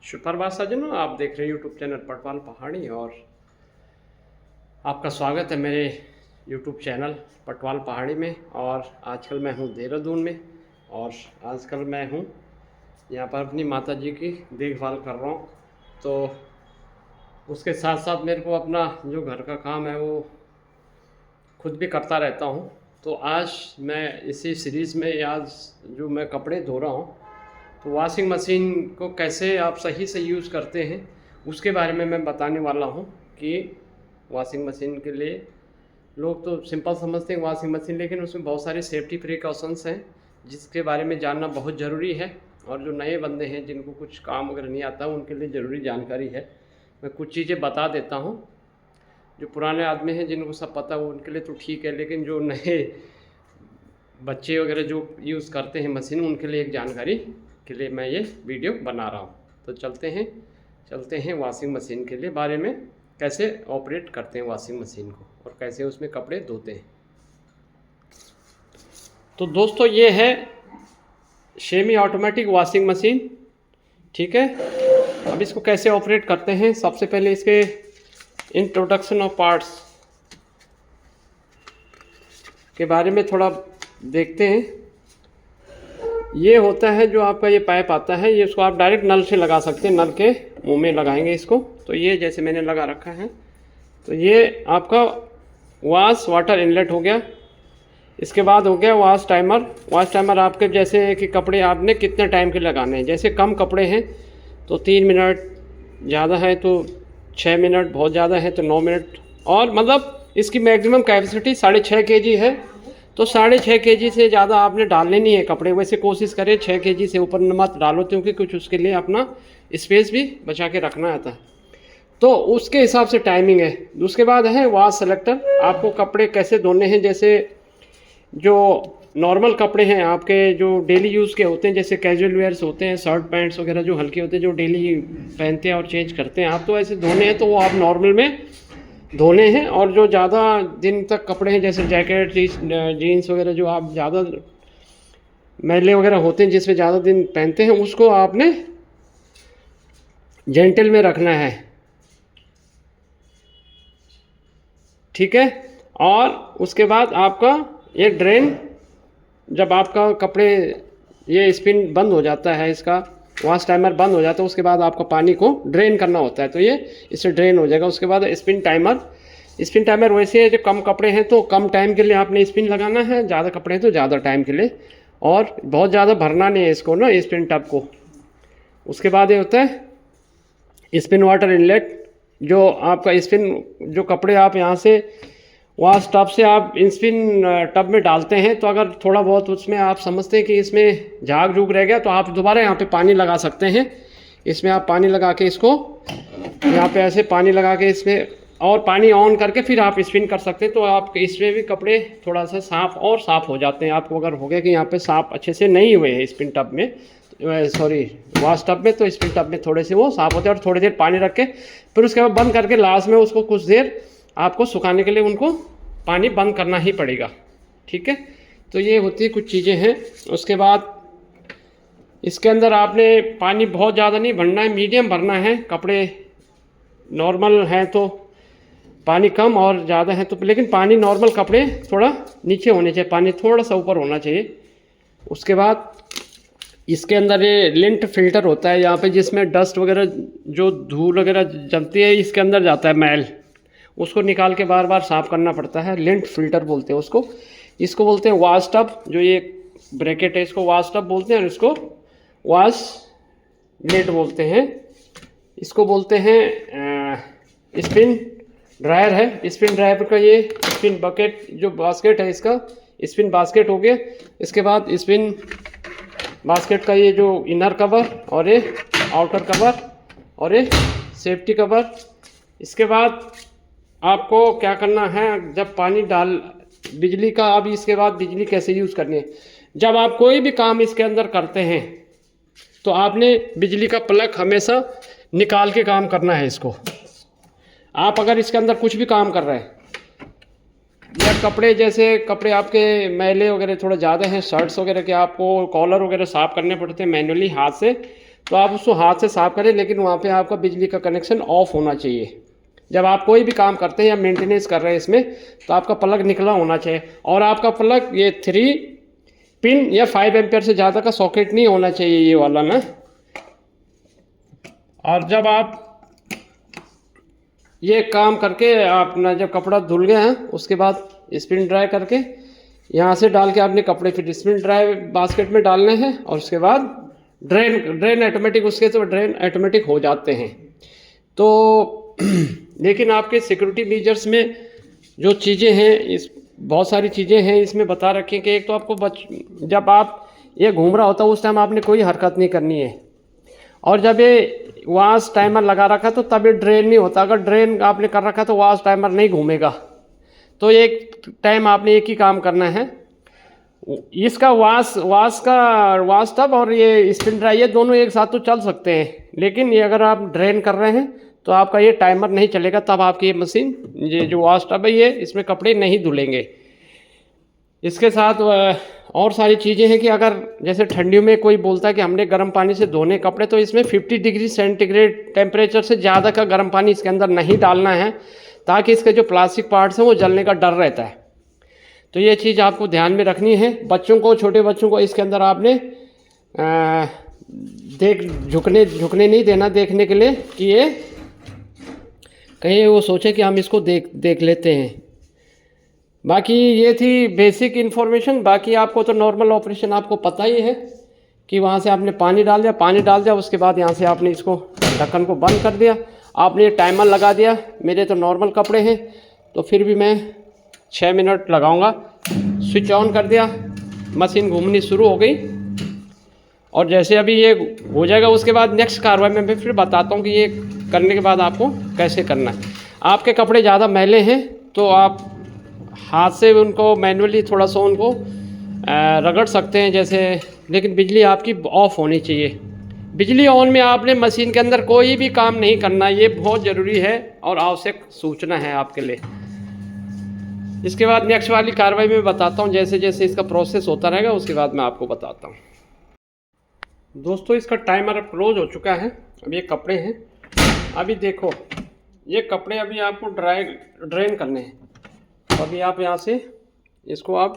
सुप्रभात सज्जनों, आप देख रहे हैं यूट्यूब चैनल पटवाल पहाड़ी और आपका स्वागत है मेरे यूट्यूब चैनल पटवाल पहाड़ी में। और आजकल मैं हूँ देहरादून में और आजकल मैं हूँ यहाँ पर अपनी माता जी की देखभाल कर रहा हूँ। तो उसके साथ साथ मेरे को अपना जो घर का काम है वो खुद भी करता रहता हूँ। तो आज मैं इसी सीरीज़ में आज जो मैं कपड़े धो रहा हूँ तो वॉशिंग मशीन को कैसे आप सही से यूज़ करते हैं उसके बारे में मैं बताने वाला हूँ कि वॉशिंग मशीन के लिए लोग तो सिंपल समझते हैं वॉशिंग मशीन, लेकिन उसमें बहुत सारे सेफ्टी प्रिकॉशंस हैं जिसके बारे में जानना बहुत ज़रूरी है। और जो नए बंदे हैं जिनको कुछ काम वगैरह नहीं आता उनके लिए ज़रूरी जानकारी है। मैं कुछ चीज़ें बता देता हूँ। जो पुराने आदमी हैं जिनको सब पता हो उनके लिए तो ठीक है, लेकिन जो नए बच्चे वगैरह जो यूज़ करते हैं मशीन उनके लिए एक जानकारी के लिए मैं ये वीडियो बना रहा हूँ। तो चलते हैं वॉशिंग मशीन के लिए बारे में, कैसे ऑपरेट करते हैं वॉशिंग मशीन को और कैसे उसमें कपड़े धोते हैं। तो दोस्तों ये है सेमी ऑटोमेटिक वॉशिंग मशीन, ठीक है। अब इसको कैसे ऑपरेट करते हैं, सबसे पहले इसके इंट्रोडक्शन ऑफ पार्ट्स के बारे में थोड़ा देखते हैं। ये होता है जो आपका ये पाइप आता है, ये इसको आप डायरेक्ट नल से लगा सकते हैं, नल के मुंह में लगाएंगे इसको। तो ये जैसे मैंने लगा रखा है, तो ये आपका वॉश वाटर इनलेट हो गया। इसके बाद हो गया वॉश टाइमर। वॉश टाइमर आपके जैसे कि कपड़े आपने कितने टाइम के लगाने हैं। जैसे कम कपड़े हैं तो 3 मिनट, ज़्यादा है तो 6 मिनट, बहुत ज़्यादा है तो 9 मिनट। और मतलब इसकी मैक्सिमम कैपेसिटी 6.5 kg है, तो 6.5 kg से ज़्यादा आपने डालने नहीं है कपड़े। वैसे कोशिश करें 6 kg से ऊपर मत डालो, क्योंकि कुछ उसके लिए अपना स्पेस भी बचा के रखना आता है। तो उसके हिसाब से टाइमिंग है। उसके बाद है वॉश सेलेक्टर। आपको कपड़े कैसे धोने हैं, जैसे जो नॉर्मल कपड़े हैं आपके जो डेली यूज़ के होते हैं, जैसे कैजुअल वेयर्स होते हैं, शर्ट पैंट्स वगैरह जो हल्के होते हैं जो डेली पहनते हैं और चेंज करते हैं आप, तो ऐसे धोने हैं तो वो आप नॉर्मल में धोने हैं। और जो ज़्यादा दिन तक कपड़े हैं जैसे जैकेट, जीन्स वगैरह जो आप ज़्यादा मैले वगैरह होते हैं जिसमें ज़्यादा दिन पहनते हैं, उसको आपने जेंटल में रखना है, ठीक है। और उसके बाद आपका ये ड्रेन, जब आपका कपड़े ये स्पिन बंद हो जाता है, इसका वॉश टाइमर बंद हो जाता है, उसके बाद आपको पानी को ड्रेन करना होता है, तो ये इससे ड्रेन हो जाएगा। उसके बाद स्पिन टाइमर। स्पिन टाइमर वैसे है, जो कम कपड़े हैं तो कम टाइम के लिए आपने स्पिन लगाना है, ज़्यादा कपड़े हैं तो ज़्यादा टाइम के लिए, और बहुत ज़्यादा भरना नहीं है इसको ना, स्पिन टब को। उसके बाद ये होता है स्पिन वाटर इनलेट। जो आपका स्पिन, जो कपड़े आप यहाँ से वॉश टब से आप स्पिन टब में डालते हैं, तो अगर थोड़ा बहुत उसमें आप समझते हैं कि इसमें झाग झूग रह गया, तो आप दोबारा यहाँ पे पानी लगा सकते हैं। इसमें आप पानी लगा के इसको यहाँ पे ऐसे पानी लगा के इसमें और पानी ऑन करके फिर आप स्पिन कर सकते हैं। तो आप इसमें भी कपड़े थोड़ा सा साफ़ हो जाते हैं। आपको अगर हो गया कि यहाँ पे साफ़ अच्छे से नहीं हुए हैं स्पिन टब में, सॉरी वॉश टब में, तो स्पिन टब में थोड़े से वो साफ़ होते हैं। और थोड़ी देर पानी रख के फिर उसके बाद बंद करके लास्ट में उसको कुछ देर आपको सुखाने के लिए उनको पानी बंद करना ही पड़ेगा, ठीक है। तो ये होती है कुछ चीज़ें हैं। उसके बाद इसके अंदर आपने पानी बहुत ज़्यादा नहीं भरना है, मीडियम भरना है। कपड़े नॉर्मल हैं तो पानी कम, और ज़्यादा है तो, लेकिन पानी नॉर्मल कपड़े थोड़ा नीचे होने चाहिए, पानी थोड़ा सा ऊपर होना चाहिए। उसके बाद इसके अंदर ये लिंट फिल्टर होता है यहाँ पे, जिसमें डस्ट वगैरह जो धूल वगैरह जमती है इसके अंदर जाता है मैल, उसको निकाल के बार बार साफ़ करना पड़ता है। लिंट फिल्टर बोलते हैं उसको। इसको बोलते हैं वॉश टब, जो ये ब्रैकेट है इसको वॉश टब बोलते हैं, और इसको वॉश लेट बोलते हैं। इसको बोलते हैं स्पिन ड्रायर है। स्पिन ड्रायर का ये स्पिन बकेट, जो बास्केट है इसका स्पिन बास्केट हो गया। इसके बाद स्पिन बास्केट का ये जो इनर कवर और ये आउटर कवर और ये सेफ्टी कवर। इसके बाद आपको क्या करना है, जब पानी डाल बिजली का, अब इसके बाद बिजली कैसे यूज़ करनी है। जब आप कोई भी काम इसके अंदर करते हैं तो आपने बिजली का प्लग हमेशा निकाल के काम करना है इसको। आप अगर इसके अंदर कुछ भी काम कर रहे हैं, या कपड़े, जैसे कपड़े आपके मैले वगैरह थोड़ा ज़्यादा हैं, शर्ट्स वगैरह के आपको कॉलर वगैरह साफ़ करने पड़ते हैं मैनुअली हाथ से, तो आप उसको हाथ से साफ करें, लेकिन वहाँ पे आपका बिजली का कनेक्शन ऑफ होना चाहिए। जब आप कोई भी काम करते हैं या मेंटेनेंस कर रहे हैं इसमें, तो आपका प्लग निकला होना चाहिए। और आपका प्लग ये 3 पिन या 5 एम्पियर से ज़्यादा का सॉकेट नहीं होना चाहिए ये वाला ना। और जब आप ये काम करके अपना जब कपड़ा धुल गया है, उसके बाद स्पिन ड्राई करके यहाँ से डाल के आपने कपड़े फिर स्पिन ड्राई बास्केट में डालने हैं। और उसके बाद ड्रेन ऑटोमेटिक, उसके तो ड्रेन ऑटोमेटिक हो जाते हैं। तो लेकिन आपके सिक्योरिटी मेजर्स में जो चीज़ें हैं, इस बहुत सारी चीज़ें हैं इसमें बता रखी हैं कि एक तो आपको जब आप ये घूम रहा होता है उस टाइम आपने कोई हरकत नहीं करनी है। और जब ये वॉश टाइमर लगा रखा तो तब ये ड्रेन नहीं होता। अगर ड्रेन आपने कर रखा तो वॉश टाइमर नहीं घूमेगा। तो एक टाइम आपने एक ही काम करना है, इसका वॉश टब और ये स्पिन ड्राई, ये दोनों एक साथ तो चल सकते हैं, लेकिन ये अगर आप ड्रेन कर रहे हैं तो आपका ये टाइमर नहीं चलेगा। तब आपकी ये मशीन, ये जो वॉश टब है, ये इसमें कपड़े नहीं धुलेंगे। इसके साथ और सारी चीज़ें हैं कि अगर जैसे ठंडियों में कोई बोलता है कि हमने गर्म पानी से धोने कपड़े, तो इसमें 50 डिग्री सेंटीग्रेड टेम्परेचर से ज़्यादा का गर्म पानी इसके अंदर नहीं डालना है, ताकि इसके जो प्लास्टिक पार्ट्स हैं वो जलने का डर रहता है। तो ये चीज़ आपको ध्यान में रखनी है। बच्चों को, छोटे बच्चों को इसके अंदर आपने झुकने नहीं देना, देखने के लिए कि ये कहीं वो सोचे कि हम इसको देख लेते हैं। बाकी ये थी बेसिक इन्फॉर्मेशन। बाकी आपको तो नॉर्मल ऑपरेशन आपको पता ही है कि वहाँ से आपने पानी डाल दिया, उसके बाद यहाँ से आपने इसको ढक्कन को बंद कर दिया, आपने ये टाइमर लगा दिया। मेरे तो नॉर्मल कपड़े हैं तो फिर भी मैं 6 मिनट लगाऊंगा। स्विच ऑन कर दिया, मशीन घूमनी शुरू हो गई। और जैसे अभी ये हो जाएगा, उसके बाद नेक्स्ट कार्रवाई में मैं फिर बताता हूँ कि ये करने के बाद आपको कैसे करना है। आपके कपड़े ज़्यादा मैले हैं तो आप हाथ से उनको मैनुअली थोड़ा सा उनको रगड़ सकते हैं जैसे, लेकिन बिजली आपकी ऑफ होनी चाहिए। बिजली ऑन में आपने मशीन के अंदर कोई भी काम नहीं करना, ये बहुत ज़रूरी है और आवश्यक सूचना है आपके लिए। इसके बाद नेक्स्ट वाली कार्रवाई में बताता हूँ, जैसे जैसे इसका प्रोसेस होता रहेगा उसके बाद मैं आपको बताता हूँ। दोस्तों, इसका टाइमर अब क्लोज हो चुका है। अब ये कपड़े हैं, अभी देखो ये कपड़े अभी आपको ड्रेन करने हैं। तो अभी आप यहाँ से इसको आप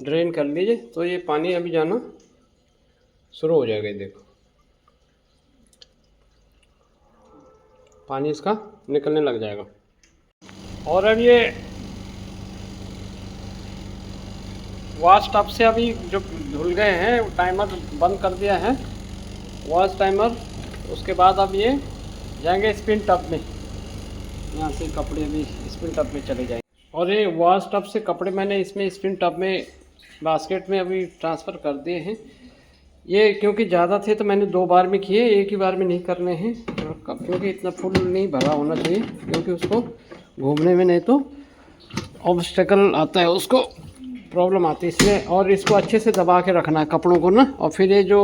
ड्रेन कर लीजिए, तो ये पानी अभी जाना शुरू हो जाएगा। देखो पानी इसका निकलने लग जाएगा। और अब ये वॉश टब से अभी जो धुल गए हैं, टाइमर बंद कर दिया है वॉश टाइमर। उसके बाद अब ये जाएंगे स्पिन टब में, यहाँ से कपड़े भी स्पिन टब में चले जाएंगे। और ये वॉश टब से कपड़े मैंने इसमें स्पिन टब में बास्केट में अभी ट्रांसफ़र कर दिए हैं। ये क्योंकि ज़्यादा थे तो मैंने 2 बार में किए, एक ही बार में नहीं करने हैं, क्योंकि इतना फुल नहीं भरा होना चाहिए, क्योंकि उसको घूमने में नहीं तो ऑब्स्टेकल आता है, उसको प्रॉब्लम आती है इसलिए। और इसको अच्छे से दबा के रखना है कपड़ों को ना। और फिर ये जो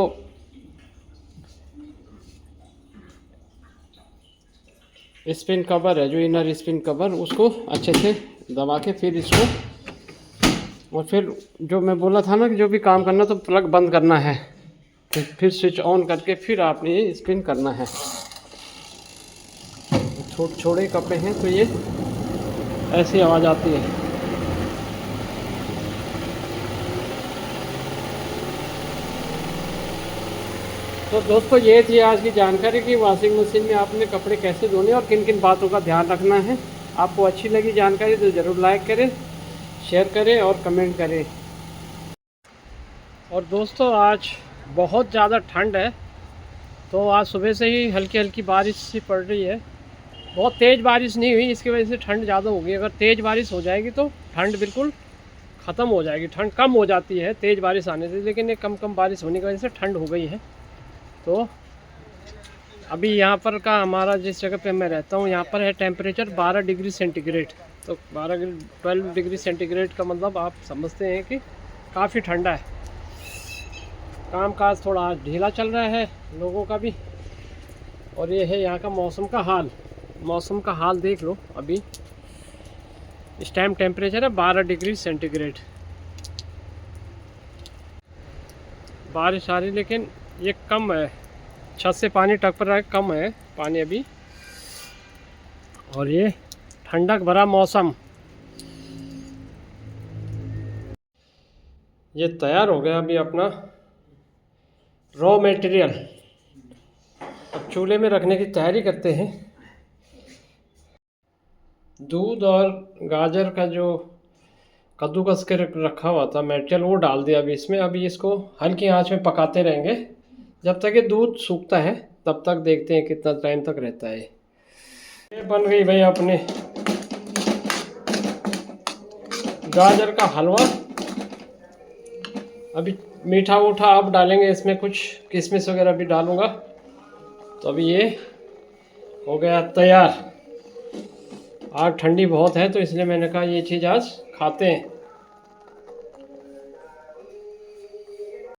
स्पिन कवर है, जो इनर स्पिन कवर, उसको अच्छे से दबा के फिर इसको, और फिर जो मैं बोला था ना कि जो भी काम करना तो प्लग बंद करना है, फिर स्विच ऑन करके फिर आपने ये स्पिन करना है। छोटे कपड़े हैं तो ये ऐसी आवाज़ आती है। तो दोस्तों, ये थी आज की जानकारी कि वॉशिंग मशीन में आपने कपड़े कैसे धोने और किन किन बातों का ध्यान रखना है। आपको अच्छी लगी जानकारी तो ज़रूर लाइक करें, शेयर करें और कमेंट करें। और दोस्तों, आज बहुत ज़्यादा ठंड है, तो आज सुबह से ही हल्की हल्की बारिश सी पड़ रही है। बहुत तेज़ बारिश नहीं हुई, इसकी वजह से ठंड ज़्यादा हो गई। अगर तेज़ बारिश हो जाएगी तो ठंड बिल्कुल ख़त्म हो जाएगी। ठंड कम हो जाती है तेज़ बारिश आने से, लेकिन ये कम बारिश होने की वजह से ठंड हो गई है। तो अभी यहाँ पर का हमारा जिस जगह पे मैं रहता हूँ, यहाँ पर है टेम्परेचर 12 डिग्री सेंटीग्रेड। तो 12 डिग्री सेंटीग्रेड का मतलब आप समझते हैं कि काफ़ी ठंडा है। काम काज थोड़ा आज ढीला चल रहा है लोगों का भी। और ये है यहाँ का मौसम का हाल। मौसम का हाल देख लो, अभी इस टाइम टेम्परेचर है 12 डिग्री सेंटीग्रेड। बारिश आ रही, लेकिन ये कम है, छत से पानी टपक रहा है, कम है पानी अभी। और ये ठंडक भरा मौसम, ये तैयार हो गया अभी अपना रॉ मटेरियल। अब चूल्हे में रखने की तैयारी करते हैं। दूध और गाजर का जो कद्दूकस के रखा हुआ था मटेरियल वो डाल दिया अभी इसमें। अभी इसको हल्की आंच में पकाते रहेंगे जब तक ये दूध सूखता है, तब तक देखते हैं कितना टाइम तक रहता है। ये बन गई भाई अपने गाजर का हलवा। अभी मीठा उठा अब डालेंगे इसमें, कुछ किशमिश वगैरह भी डालूंगा। तो अभी ये हो गया तैयार। आज ठंडी बहुत है तो इसलिए मैंने कहा ये चीज़ आज खाते हैं।